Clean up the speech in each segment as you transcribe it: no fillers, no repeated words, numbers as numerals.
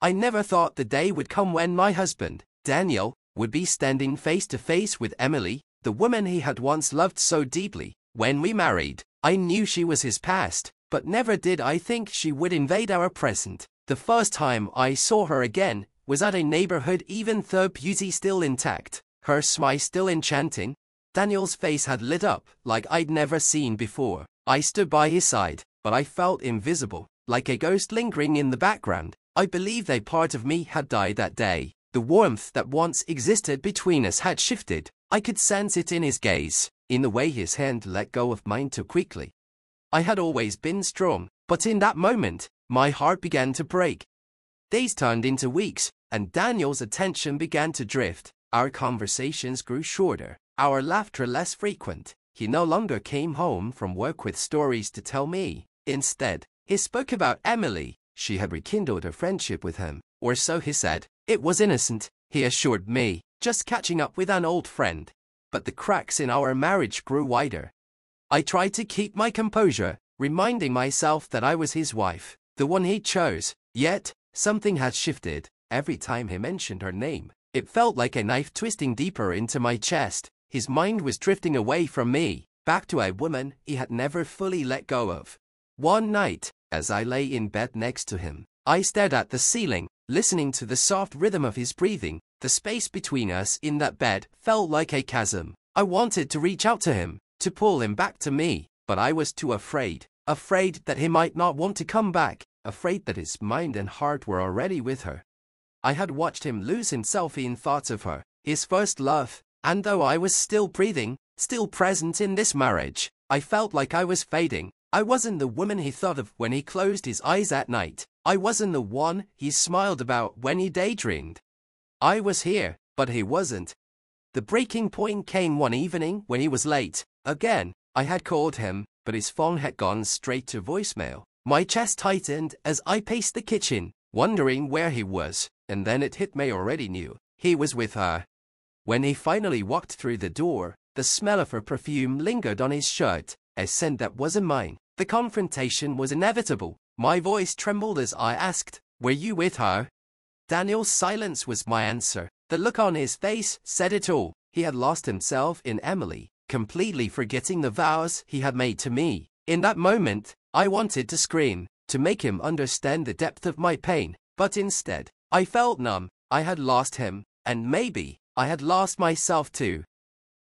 I never thought the day would come when my husband, Daniel, would be standing face to face with Emily, the woman he had once loved so deeply. When we married, I knew she was his past, but never did I think she would invade our present. The first time I saw her again was at a neighborhood even though beauty still intact, her smile still enchanting. Daniel's face had lit up like I'd never seen before. I stood by his side, but I felt invisible, like a ghost lingering in the background. I believed a part of me had died that day. The warmth that once existed between us had shifted. I could sense it in his gaze, in the way his hand let go of mine too quickly. I had always been strong, but in that moment, my heart began to break. Days turned into weeks, and Daniel's attention began to drift. Our conversations grew shorter, our laughter less frequent. He no longer came home from work with stories to tell me. Instead, he spoke about Emily. She had rekindled her friendship with him, or so he said. It was innocent, he assured me, just catching up with an old friend. But the cracks in our marriage grew wider. I tried to keep my composure, reminding myself that I was his wife, the one he chose. Yet, something had shifted. Every time he mentioned her name, it felt like a knife twisting deeper into my chest. His mind was drifting away from me, back to a woman he had never fully let go of. One night, as I lay in bed next to him, I stared at the ceiling, listening to the soft rhythm of his breathing. The space between us in that bed felt like a chasm. I wanted to reach out to him, to pull him back to me, but I was too afraid. Afraid that he might not want to come back, afraid that his mind and heart were already with her. I had watched him lose himself in thoughts of her, his first love, and though I was still breathing, still present in this marriage, I felt like I was fading. I wasn't the woman he thought of when he closed his eyes at night. I wasn't the one he smiled about when he daydreamed. I was here, but he wasn't. The breaking point came one evening when he was late. Again, I had called him, but his phone had gone straight to voicemail. My chest tightened as I paced the kitchen, wondering where he was, and then it hit me. Already knew. He was with her. When he finally walked through the door, the smell of her perfume lingered on his shirt, a scent that wasn't mine. The confrontation was inevitable. My voice trembled as I asked, "Were you with her?" Daniel's silence was my answer. The look on his face said it all. He had lost himself in Emily, completely forgetting the vows he had made to me. In that moment, I wanted to scream, to make him understand the depth of my pain, but instead, I felt numb. I had lost him, and maybe I had lost myself too.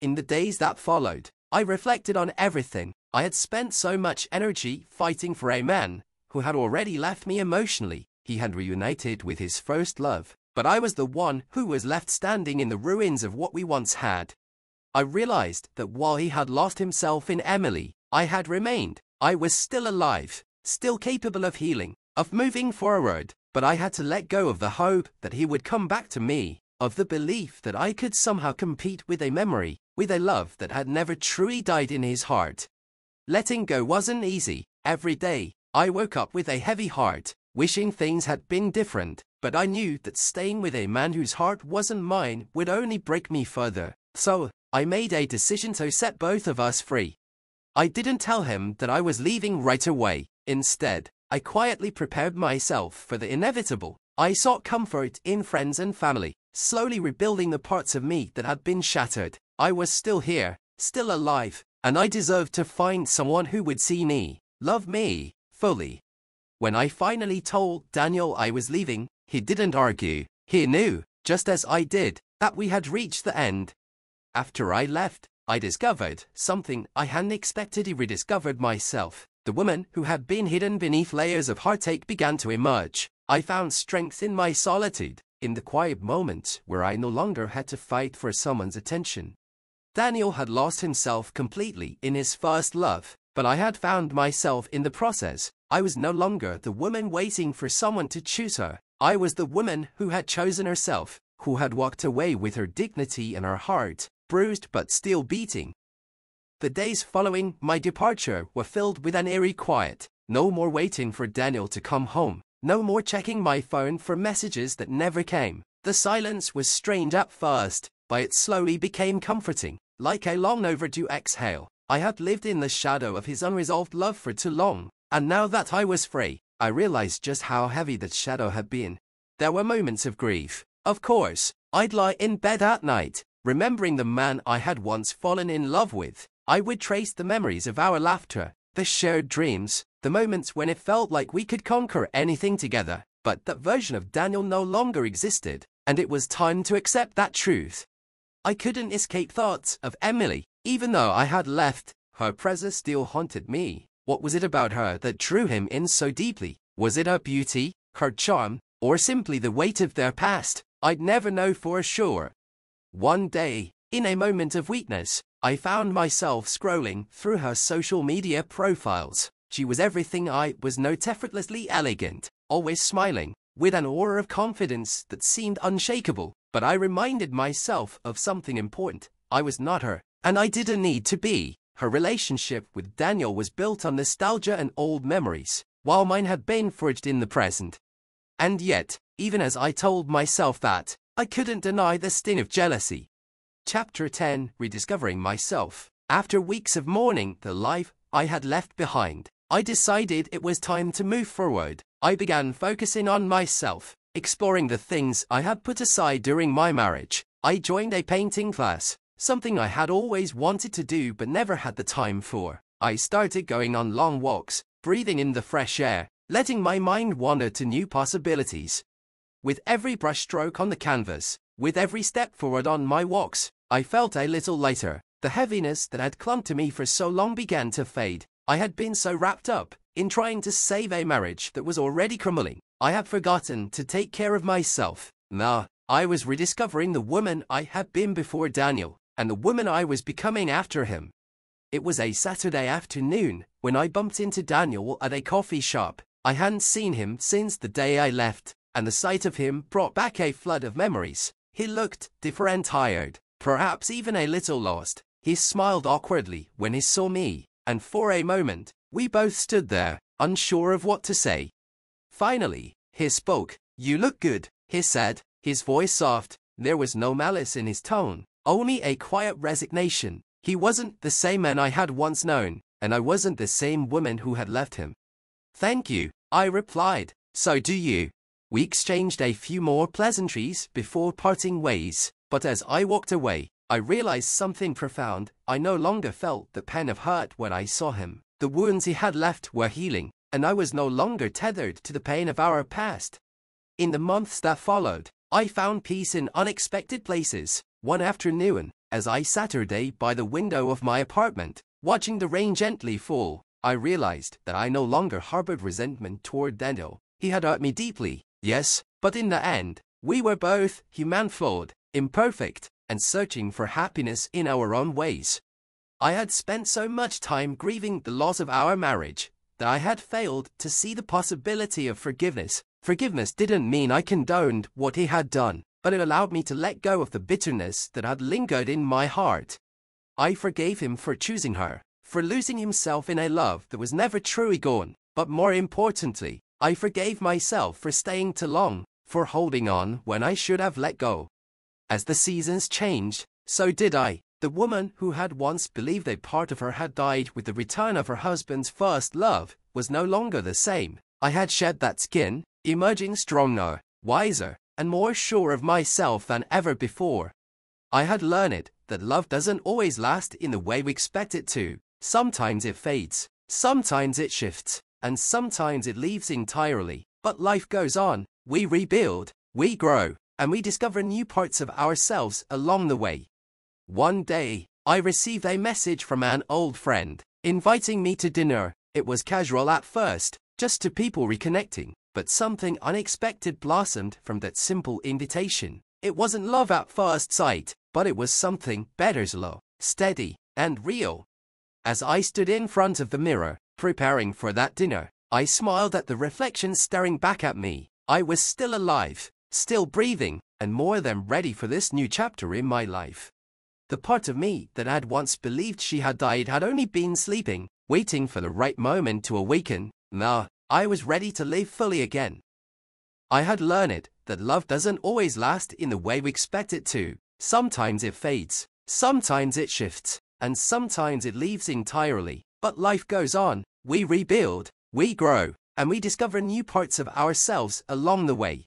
In the days that followed, I reflected on everything. I had spent so much energy fighting for a man who had already left me emotionally. He had reunited with his first love, but I was the one who was left standing in the ruins of what we once had. I realized that while he had lost himself in Emily, I had remained. I was still alive, still capable of healing, of moving forward, but I had to let go of the hope that he would come back to me, of the belief that I could somehow compete with a memory, with a love that had never truly died in his heart. Letting go wasn't easy. Every day, I woke up with a heavy heart, wishing things had been different, but I knew that staying with a man whose heart wasn't mine would only break me further. So, I made a decision to set both of us free. I didn't tell him that I was leaving right away. Instead, I quietly prepared myself for the inevitable. I sought comfort in friends and family, slowly rebuilding the parts of me that had been shattered. I was still here, still alive, and I deserved to find someone who would see me, love me, fully. When I finally told Daniel I was leaving, he didn't argue. He knew, just as I did, that we had reached the end. After I left, I discovered something I hadn't expected. He rediscovered myself. The woman who had been hidden beneath layers of heartache began to emerge. I found strength in my solitude, in the quiet moments where I no longer had to fight for someone's attention. Daniel had lost himself completely in his first love, but I had found myself in the process. I was no longer the woman waiting for someone to choose her. I was the woman who had chosen herself, who had walked away with her dignity and her heart, bruised but still beating. The days following my departure were filled with an eerie quiet. No more waiting for Daniel to come home. No more checking my phone for messages that never came. The silence was strange at first, but it slowly became comforting, like a long overdue exhale. I had lived in the shadow of his unresolved love for too long, and now that I was free, I realized just how heavy that shadow had been. there were moments of grief. Of course, I'd lie in bed at night, remembering the man I had once fallen in love with. I would trace the memories of our laughter, the shared dreams, the moments when it felt like we could conquer anything together. But that version of Daniel no longer existed, and it was time to accept that truth. I couldn't escape thoughts of Emily, even though I had left. Her presence still haunted me. What was it about her that drew him in so deeply? Was it her beauty, her charm, or simply the weight of their past? I'd never know for sure. One day, in a moment of weakness, I found myself scrolling through her social media profiles. She was everything I was, not effortlessly elegant, always smiling, with an aura of confidence that seemed unshakable. But I reminded myself of something important. I was not her, and I didn't need to be. Her relationship with Daniel was built on nostalgia and old memories, while mine had been forged in the present. And yet, even as I told myself that, I couldn't deny the sting of jealousy. Chapter 10: Rediscovering Myself. After weeks of mourning the life I had left behind, I decided it was time to move forward. I began focusing on myself, exploring the things I had put aside during my marriage. I joined a painting class, something I had always wanted to do but never had the time for. I started going on long walks, breathing in the fresh air, letting my mind wander to new possibilities. With every brushstroke on the canvas, with every step forward on my walks, I felt a little lighter. The heaviness that had clung to me for so long began to fade. I had been so wrapped up in trying to save a marriage that was already crumbling, I had forgotten to take care of myself. Now, I was rediscovering the woman I had been before Daniel, and the woman I was becoming after him. It was a Saturday afternoon when I bumped into Daniel at a coffee shop. I hadn't seen him since the day I left, and the sight of him brought back a flood of memories. He looked different, tired, perhaps even a little lost. He smiled awkwardly when he saw me, and for a moment, we both stood there, unsure of what to say. Finally, he spoke. "You look good," he said, his voice soft. There was no malice in his tone, only a quiet resignation. He wasn't the same man I had once known, and I wasn't the same woman who had left him. "Thank you," I replied. "So do you." We exchanged a few more pleasantries before parting ways, but as I walked away, I realized something profound. I no longer felt the pain of hurt when I saw him. The wounds he had left were healing, and I was no longer tethered to the pain of our past. In the months that followed, I found peace in unexpected places. One afternoon, as I sat by the window of my apartment, watching the rain gently fall, I realized that I no longer harbored resentment toward Daniel. He had hurt me deeply, yes, but in the end, we were both human, flawed, imperfect, and searching for happiness in our own ways. I had spent so much time grieving the loss of our marriage that I had failed to see the possibility of forgiveness. Forgiveness didn't mean I condoned what he had done, but it allowed me to let go of the bitterness that had lingered in my heart. I forgave him for choosing her, for losing himself in a love that was never truly gone, but more importantly, I forgave myself for staying too long, for holding on when I should have let go. As the seasons changed, so did I. The woman who had once believed a part of her had died with the return of her husband's first love was no longer the same. I had shed that skin, emerging stronger, wiser, and more sure of myself than ever before. I had learned that love doesn't always last in the way we expect it to. Sometimes it fades, sometimes it shifts, and sometimes it leaves entirely. But life goes on. We rebuild, we grow, and we discover new parts of ourselves along the way. One day, I received a message from an old friend, inviting me to dinner. It was casual at first, just two people reconnecting, but something unexpected blossomed from that simple invitation. It wasn't love at first sight, but it was something better, slow, steady, and real. As I stood in front of the mirror, preparing for that dinner, I smiled at the reflection staring back at me. I was still alive, still breathing, and more than ready for this new chapter in my life. The part of me that had once believed she had died had only been sleeping, waiting for the right moment to awaken. Now, I was ready to live fully again. I had learned that love doesn't always last in the way we expect it to. Sometimes it fades, sometimes it shifts, and sometimes it leaves entirely. But life goes on. We rebuild, we grow, and we discover new parts of ourselves along the way.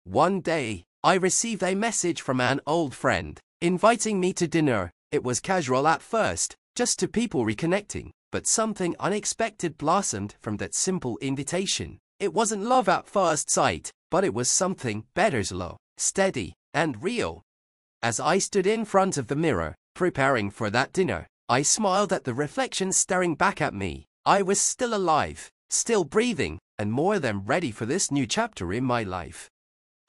One day, I received a message from an old friend, inviting me to dinner. It was casual at first, just two people reconnecting, but something unexpected blossomed from that simple invitation. It wasn't love at first sight, but it was something better, slow, steady, and real. As I stood in front of the mirror, preparing for that dinner, I smiled at the reflection staring back at me. I was still alive, still breathing, and more than ready for this new chapter in my life.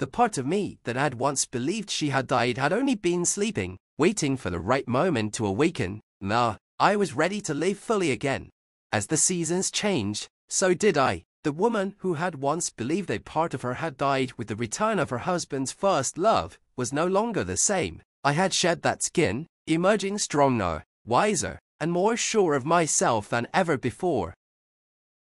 The part of me that had once believed she had died had only been sleeping, waiting for the right moment to awaken. Now, I was ready to live fully again. As the seasons changed, so did I. The woman who had once believed a part of her had died with the return of her husband's first love was no longer the same. I had shed that skin, emerging stronger, wiser, and more sure of myself than ever before.